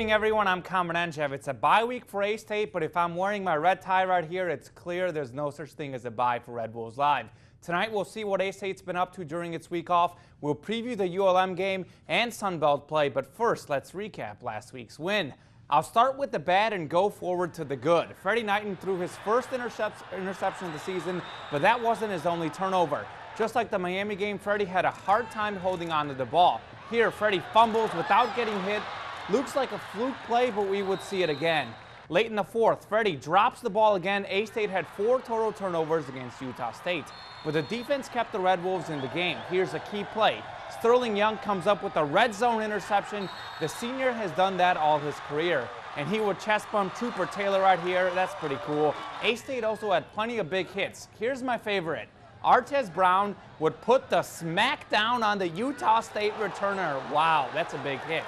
evening, everyone. I'm Kamenenchev. It's a bye week for A-State, but if I'm wearing my red tie right here, it's clear there's no such thing as a bye for Red Wolves Live. Tonight, we'll see what A-State's been up to during its week off. We'll preview the ULM game and Sunbelt play, but first, let's recap last week's win. I'll start with the bad and go forward to the good. Freddie Knighton threw his first interception of the season, but that wasn't his only turnover. Just like the Miami game, Freddie had a hard time holding on to the ball. Here, Freddie fumbles without getting hit. Looks like a fluke play, but we would see it again. Late in the fourth, Freddie drops the ball again. A-State had 4 total turnovers against Utah State, but the defense kept the Red Wolves in the game. Here's a key play. Sterling Young comes up with a red zone interception. The senior has done that all his career, and he would chest bump Trooper Taylor right here. That's pretty cool. A-State also had plenty of big hits. Here's my favorite. Artez Brown would put the smack down on the Utah State returner. Wow, that's a big hit.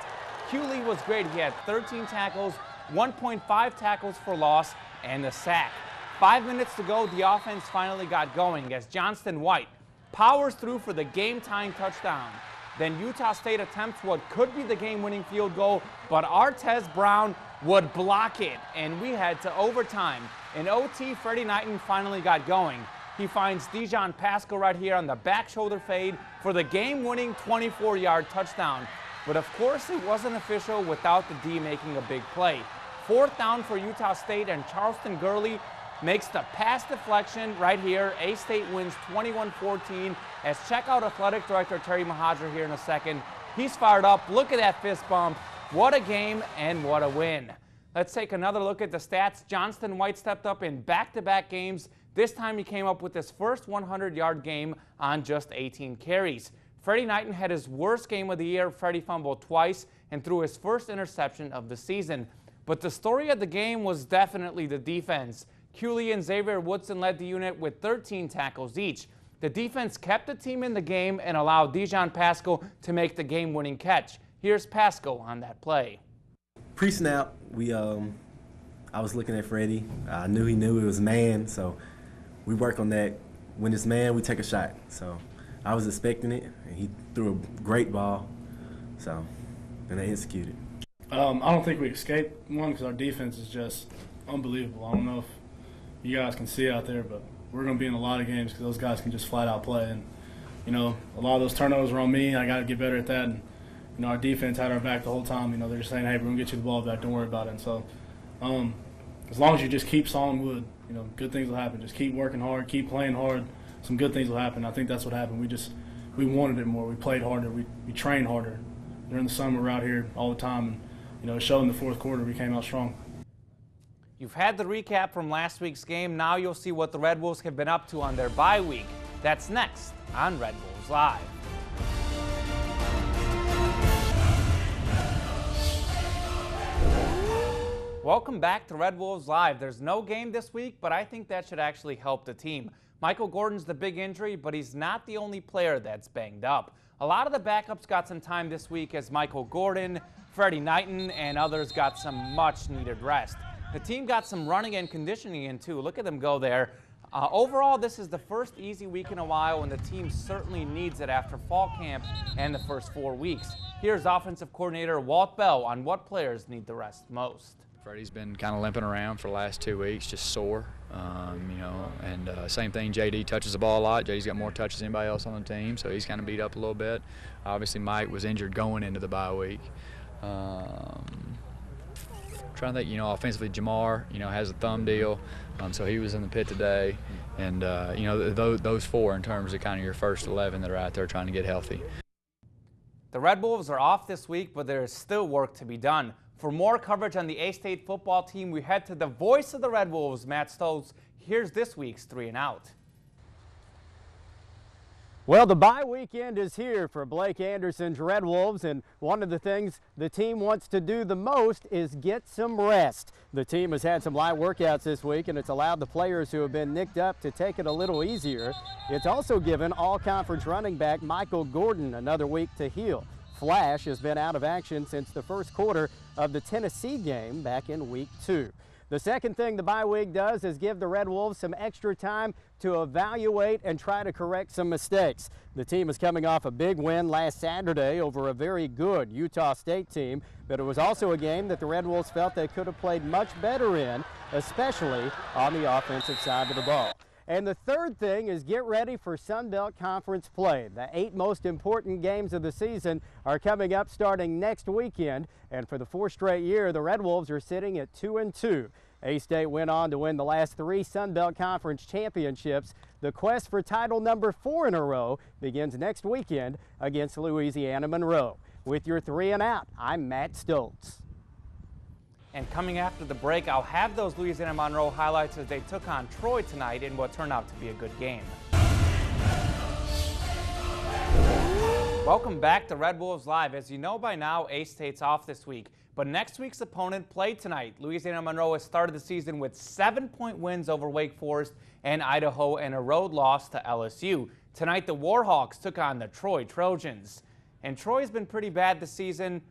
Cooley was great. He had 13 tackles, 1.5 tackles for loss, and a sack. 5 minutes to go, the offense finally got going as Johnston White powers through for the game-tying touchdown. Then Utah State attempts what could be the game-winning field goal, but Artez Brown would block it, and we head to overtime. In OT, Freddie Knighton finally got going. He finds Dijon Pascal right here on the back shoulder fade for the game-winning 24-yard touchdown. But of course, it wasn't official without the D making a big play. 4th down for Utah State, and Charleston Gurley makes the pass deflection right here. A-State wins 21-14 as check out Athletic Director Terry Mohajir here in a second. He's fired up. Look at that fist bump. What a game and what a win. Let's take another look at the stats. Johnston White stepped up in back-to-back games. This time he came up with his first 100-yard game on just 18 carries. Freddie Knighton had his worst game of the year. Freddie fumbled twice and threw his first interception of the season. But the story of the game was definitely the defense. Cooley and Xavier Woodson led the unit with 13 tackles each. The defense kept the team in the game and allowed Dijon Pascal to make the game-winning catch. Here's Pascal on that play. Pre-snap, I was looking at Freddie. I knew he knew it was man, so we work on that. When it's man, we take a shot. So I was expecting it, and he threw a great ball, and they executed. I don't think we escaped one because our defense is just unbelievable. I don't know if you guys can see it out there, but we're going to be in a lot of games because those guys can just flat out play. And, a lot of those turnovers were on me. I got to get better at that. And, our defense had our back the whole time. They're just saying, hey, we're going to get you the ball back. Don't worry about it. And so as long as you just keep sawing wood, good things will happen. Just keep working hard, keep playing hard. Some good things will happen. I think that's what happened. We wanted it more. We played harder. We trained harder. During the summer, we're out here all the time. And, it showed in the fourth quarter we came out strong. You've had the recap from last week's game. Now you'll see what the Red Wolves have been up to on their bye week. That's next on Red Wolves Live. Welcome back to Red Wolves Live. There's no game this week, but I think that should actually help the team. Michael Gordon's the big injury, but he's not the only player that's banged up. A lot of the backups got some time this week as Michael Gordon, Freddie Knighton, and others got some much-needed rest. The team got some running and conditioning in, too. Look at them go there. Overall, this is the first easy week in a while, and the team certainly needs it after fall camp and the first 4 weeks. Here's offensive coordinator Walt Bell on what players need the rest most. Freddie's been kind of limping around for the last 2 weeks, just sore, and same thing, JD touches the ball a lot. JD's got more touches than anybody else on the team, so he's kind of beat up a little bit. Obviously, Mike was injured going into the bye week. Trying to think, offensively, Jamar, has a thumb deal, so he was in the pit today. And, those 4 in terms of kind of your first 11 that are out there trying to get healthy. The Red Wolves are off this week, but there is still work to be done. For more coverage on the A-State football team, we head to the voice of the Red Wolves, Matt Stoltz. Here's this week's 3 and Out. Well, the bye weekend is here for Blake Anderson's Red Wolves, and one of the things the team wants to do the most is get some rest. The team has had some light workouts this week, and it's allowed the players who have been nicked up to take it a little easier. It's also given all-conference running back Michael Gordon another week to heal. Flash has been out of action since the first quarter of the Tennessee game back in week 2. The second thing the bye week does is give the Red Wolves some extra time to evaluate and try to correct some mistakes. The team is coming off a big win last Saturday over a very good Utah State team, but it was also a game that the Red Wolves felt they could have played much better in, especially on the offensive side of the ball. And the third thing is get ready for Sun Belt Conference play. The 8 most important games of the season are coming up starting next weekend, and for the 4th straight year, the Red Wolves are sitting at 2-2. A-State went on to win the last 3 Sun Belt Conference championships. The quest for title number 4 in a row begins next weekend against Louisiana Monroe. With your 3 and Out, I'm Matt Stoltz. And coming after the break, I'll have those Louisiana Monroe highlights as they took on Troy tonight in what turned out to be a good game. Welcome back to Red Wolves Live. As you know by now, A-State's off this week, but next week's opponent played tonight. Louisiana Monroe has started the season with 7-point wins over Wake Forest and Idaho and a road loss to LSU. Tonight, the Warhawks took on the Troy Trojans. And Troy's been pretty bad this season.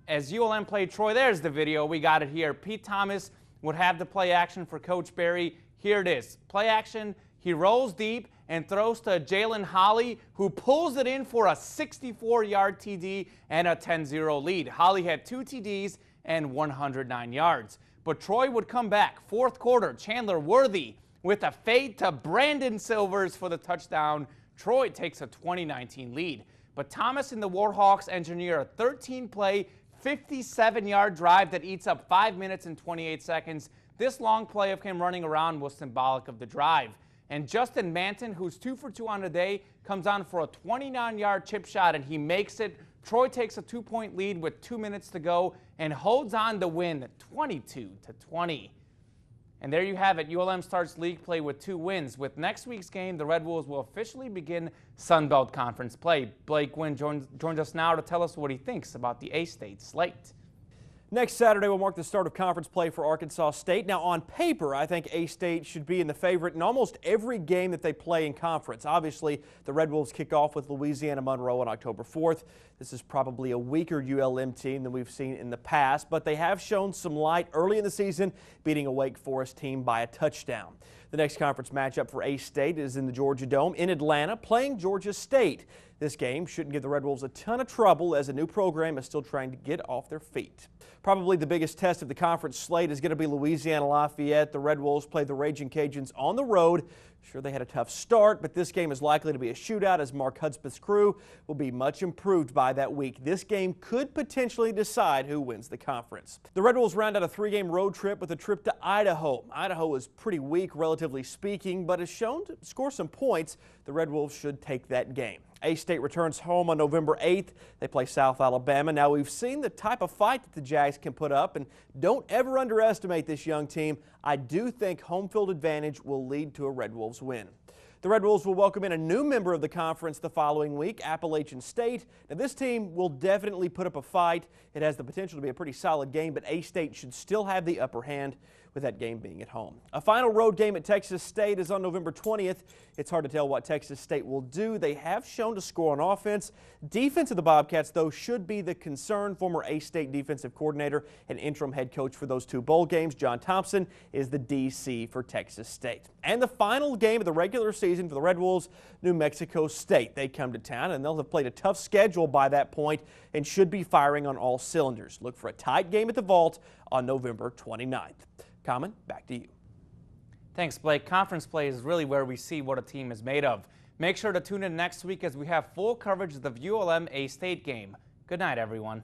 As ULM played Troy, there's the video. We got it here. Pete Thomas would have the play action for Coach Barry. Here it is. Play action. He rolls deep and throws to Jalen Holly, who pulls it in for a 64-yard TD and a 10-0 lead. Holly had 2 TDs and 109 yards. But Troy would come back. 4th quarter, Chandler Worthy with a fade to Brandon Silvers for the touchdown. Troy takes a 20-19 lead. But Thomas and the Warhawks engineer a 13-play, 57-yard drive that eats up 5 minutes and 28 seconds. This long play of him running around was symbolic of the drive. And Justin Manton, who's 2 for 2 on the day, comes on for a 29-yard chip shot, and he makes it. Troy takes a 2-point lead with 2 minutes to go and holds on to win 22-20. And there you have it. ULM starts league play with 2 wins. With next week's game, the Red Wolves will officially begin Sun Belt Conference play. Blake Wynn joins us now to tell us what he thinks about the A-State slate. Next Saturday will mark the start of conference play for Arkansas State. Now, on paper, I think A-State should be in the favorite in almost every game that they play in conference. Obviously, the Red Wolves kick off with Louisiana Monroe on October 4th. This is probably a weaker ULM team than we've seen in the past, but they have shown some light early in the season, beating a Wake Forest team by a touchdown. The next conference matchup for A-State is in the Georgia Dome in Atlanta, playing Georgia State. This game shouldn't give the Red Wolves a ton of trouble as a new program is still trying to get off their feet. Probably the biggest test of the conference slate is going to be Louisiana Lafayette. The Red Wolves play the Raging Cajuns on the road. Sure, they had a tough start, but this game is likely to be a shootout as Mark Hudspeth's crew will be much improved by that week. This game could potentially decide who wins the conference. The Red Wolves round out a 3-game road trip with a trip to Idaho. Idaho is pretty weak, relatively speaking, but has shown to score some points. The Red Wolves should take that game. A-State returns home on November 8th. They play South Alabama. Now, we've seen the type of fight that the Jags can put up, and don't ever underestimate this young team. I do think home field advantage will lead to a Red Wolves win. The Red Wolves will welcome in a new member of the conference the following week, Appalachian State. Now, this team will definitely put up a fight. It has the potential to be a pretty solid game, but A-State should still have the upper hand with that game being at home. A final road game at Texas State is on November 20th. It's hard to tell what Texas State will do. They have shown to score on offense. Defense of the Bobcats, though, should be the concern. Former A-State defensive coordinator and interim head coach for those 2 bowl games, John Thompson, is the DC for Texas State. And the final game of the regular season for the Red Wolves, New Mexico State. They come to town, and they'll have played a tough schedule by that point and should be firing on all cylinders. Look for a tight game at the Vault on November 29th. Common, back to you. Thanks, Blake. Conference play is really where we see what a team is made of. Make sure to tune in next week as we have full coverage of the ULM A-State game. Good night, everyone.